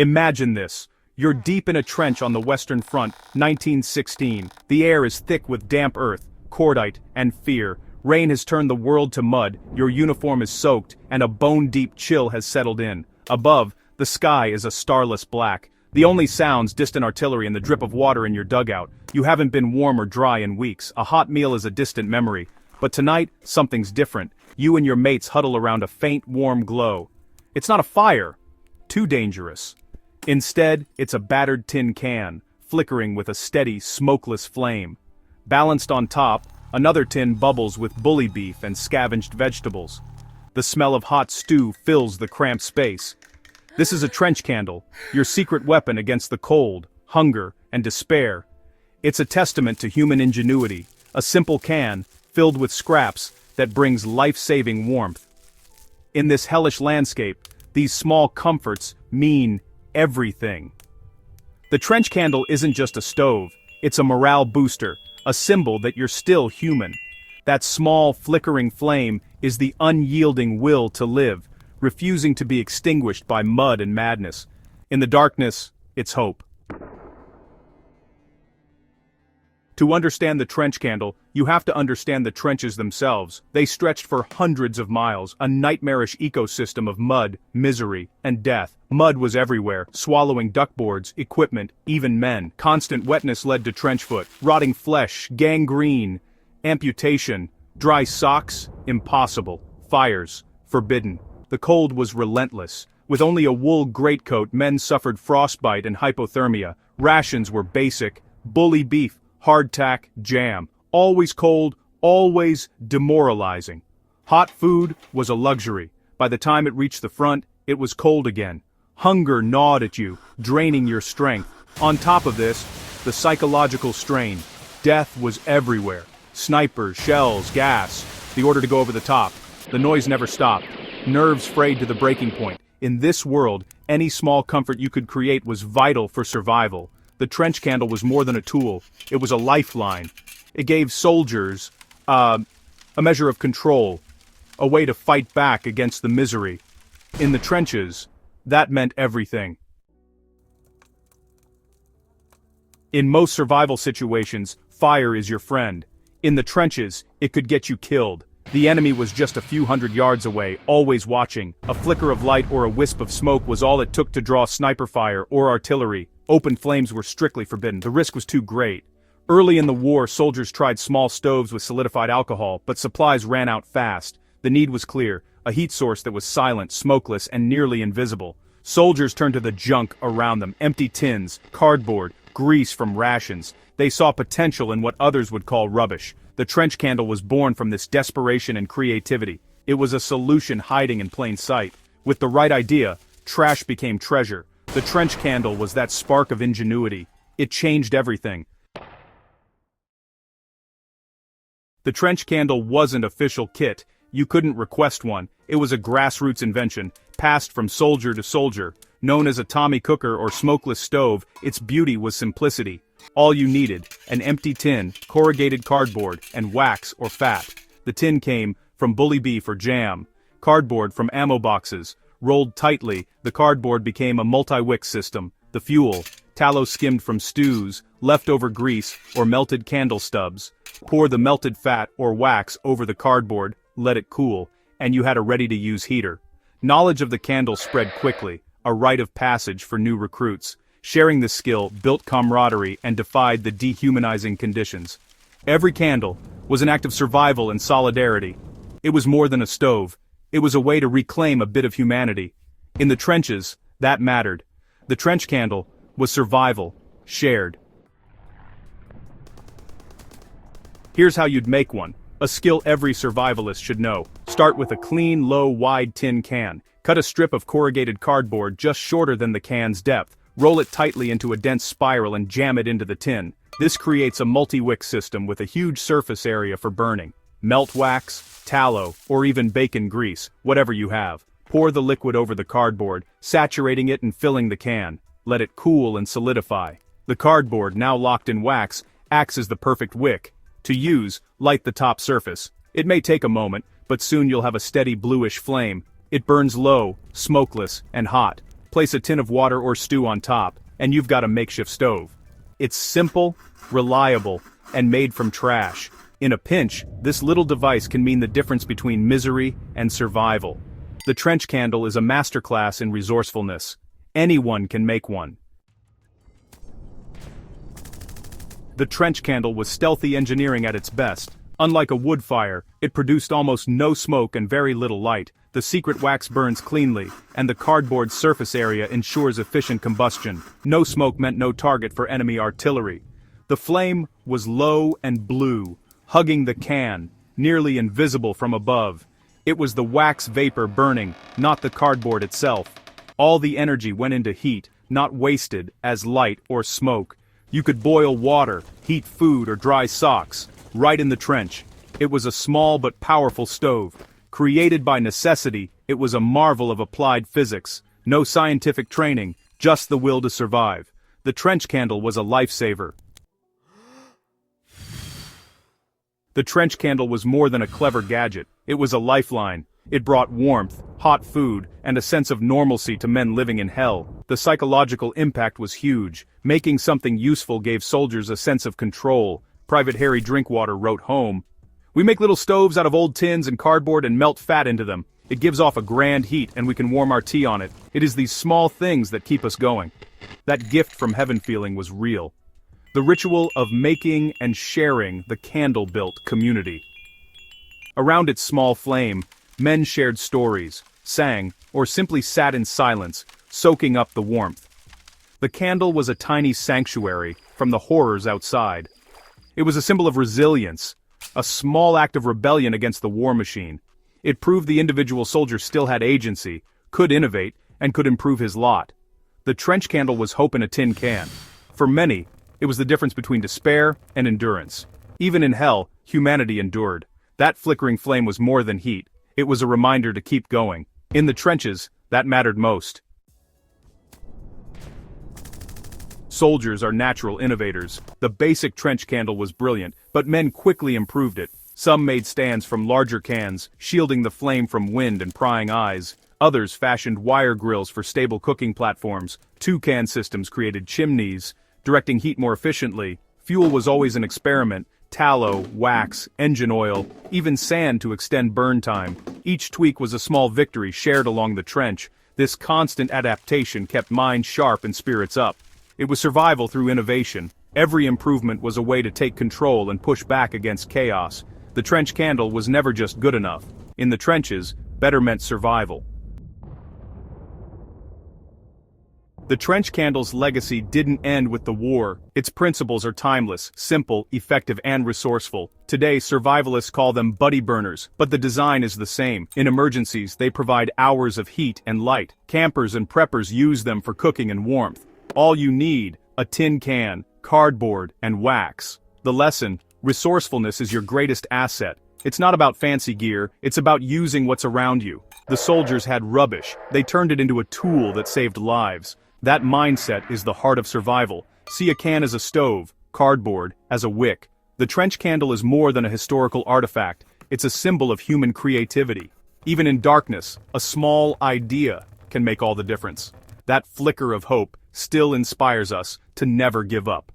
Imagine this. You're deep in a trench on the Western Front, 1916. The air is thick with damp earth, cordite, and fear. Rain has turned the world to mud, your uniform is soaked, and a bone-deep chill has settled in. Above, the sky is a starless black. The only sounds, distant artillery and the drip of water in your dugout. You haven't been warm or dry in weeks. A hot meal is a distant memory. But tonight, something's different. You and your mates huddle around a faint, warm glow. It's not a fire. Too dangerous. Instead, it's a battered tin can, flickering with a steady, smokeless flame. Balanced on top, another tin bubbles with bully beef and scavenged vegetables. The smell of hot stew fills the cramped space. This is a trench candle, your secret weapon against the cold, hunger, and despair. It's a testament to human ingenuity, a simple can, filled with scraps, that brings life-saving warmth. In this hellish landscape, these small comforts mean everything. The trench candle isn't just a stove, it's a morale booster, a symbol that you're still human. That small, flickering flame is the unyielding will to live, refusing to be extinguished by mud and madness. In the darkness, it's hope. To understand the trench candle, you have to understand the trenches themselves. They stretched for hundreds of miles, a nightmarish ecosystem of mud, misery, and death. Mud was everywhere, swallowing duckboards, equipment, even men. Constant wetness led to trench foot, rotting flesh, gangrene, amputation, dry socks, impossible, fires, forbidden. The cold was relentless. With only a wool greatcoat, men suffered frostbite and hypothermia. Rations were basic, bully beef, hardtack, jam. Always cold, always demoralizing. Hot food was a luxury. By the time it reached the front, it was cold again. Hunger gnawed at you, draining your strength. On top of this, the psychological strain. Death was everywhere. Snipers, shells, gas. The order to go over the top. The noise never stopped. Nerves frayed to the breaking point. In this world, any small comfort you could create was vital for survival. The trench candle was more than a tool. It was a lifeline. It gave soldiers a measure of control, a way to fight back against the misery. In the trenches, that meant everything. In most survival situations, fire is your friend. In the trenches, it could get you killed. The enemy was just a few hundred yards away, always watching. A flicker of light or a wisp of smoke was all it took to draw sniper fire or artillery. Open flames were strictly forbidden. The risk was too great. Early in the war, soldiers tried small stoves with solidified alcohol, but supplies ran out fast. The need was clear, a heat source that was silent, smokeless, and nearly invisible. Soldiers turned to the junk around them, empty tins, cardboard, grease from rations. They saw potential in what others would call rubbish. The trench candle was born from this desperation and creativity. It was a solution hiding in plain sight. With the right idea, trash became treasure. The trench candle was that spark of ingenuity. It changed everything. The trench candle wasn't official kit. You couldn't request one. It was a grassroots invention, passed from soldier to soldier. Known as a Tommy cooker or smokeless stove, its beauty was simplicity. All you needed, an empty tin, corrugated cardboard, and wax or fat. The tin came from bully beef or jam. Cardboard from ammo boxes. Rolled tightly, the cardboard became a multi-wick system. The fuel, tallow skimmed from stews, leftover grease, or melted candle stubs. Pour the melted fat or wax over the cardboard, let it cool, and you had a ready-to-use heater. Knowledge of the candle spread quickly, a rite of passage for new recruits. Sharing this skill built camaraderie and defied the dehumanizing conditions. Every candle was an act of survival and solidarity. It was more than a stove. It was a way to reclaim a bit of humanity. In the trenches, that mattered. The trench candle was survival, shared. Here's how you'd make one. A skill every survivalist should know. Start with a clean, low, wide tin can. Cut a strip of corrugated cardboard just shorter than the can's depth. Roll it tightly into a dense spiral and jam it into the tin. This creates a multi-wick system with a huge surface area for burning. Melt wax, tallow, or even bacon grease, whatever you have. Pour the liquid over the cardboard, saturating it and filling the can. Let it cool and solidify. The cardboard, now locked in wax, acts as the perfect wick. To use, light the top surface. It may take a moment, but soon you'll have a steady bluish flame. It burns low, smokeless, and hot. place a tin of water or stew on top, and you've got a makeshift stove. It's simple, reliable, and made from trash. In a pinch, this little device can mean the difference between misery and survival. The trench candle is a masterclass in resourcefulness. Anyone can make one. The trench candle was stealthy engineering at its best. Unlike a wood fire, it produced almost no smoke and very little light. The secret wax burns cleanly, and the cardboard surface area ensures efficient combustion. No smoke meant no target for enemy artillery. The flame was low and blue, hugging the can, nearly invisible from above. It was the wax vapor burning, not the cardboard itself. All the energy went into heat, not wasted as light or smoke. You could boil water, heat food or dry socks, right in the trench. It was a small but powerful stove. Created by necessity, it was a marvel of applied physics. No scientific training, just the will to survive. The trench candle was a lifesaver. The trench candle was more than a clever gadget. It was a lifeline. It brought warmth, hot food, and a sense of normalcy to men living in hell. The psychological impact was huge. Making something useful gave soldiers a sense of control. Private Harry Drinkwater wrote home, "We make little stoves out of old tins and cardboard and melt fat into them. It gives off a grand heat and we can warm our tea on it. It is these small things that keep us going." That gift from heaven feeling was real. The ritual of making and sharing the candle-built community. Around its small flame, men shared stories, sang, or simply sat in silence, soaking up the warmth. The candle was a tiny sanctuary from the horrors outside. It was a symbol of resilience, a small act of rebellion against the war machine. It proved the individual soldier still had agency, could innovate, and could improve his lot. The trench candle was hope in a tin can. For many, it was the difference between despair and endurance. Even in hell, humanity endured. That flickering flame was more than heat. It was a reminder to keep going. In the trenches, that mattered most. Soldiers are natural innovators. The basic trench candle was brilliant, but men quickly improved it. Some made stands from larger cans, shielding the flame from wind and prying eyes. Others fashioned wire grills for stable cooking platforms. Two-can systems created chimneys, directing heat more efficiently. Fuel was always an experiment. Tallow, wax, engine oil, even sand to extend burn time. Each tweak was a small victory shared along the trench. This constant adaptation kept minds sharp and spirits up. It was survival through innovation. Every improvement was a way to take control and push back against chaos. The trench candle was never just good enough. In the trenches, better meant survival. The trench candle's legacy didn't end with the war. Its principles are timeless, simple, effective, and resourceful. Today, survivalists call them buddy burners, but the design is the same. In emergencies, they provide hours of heat and light. Campers and preppers use them for cooking and warmth. All you need, a tin can, cardboard, and wax. The lesson: resourcefulness is your greatest asset. It's not about fancy gear, it's about using what's around you. The soldiers had rubbish. They turned it into a tool that saved lives. That mindset is the heart of survival. See a can as a stove, cardboard as a wick. The trench candle is more than a historical artifact. It's a symbol of human creativity. Even in darkness, a small idea can make all the difference. That flicker of hope still inspires us to never give up.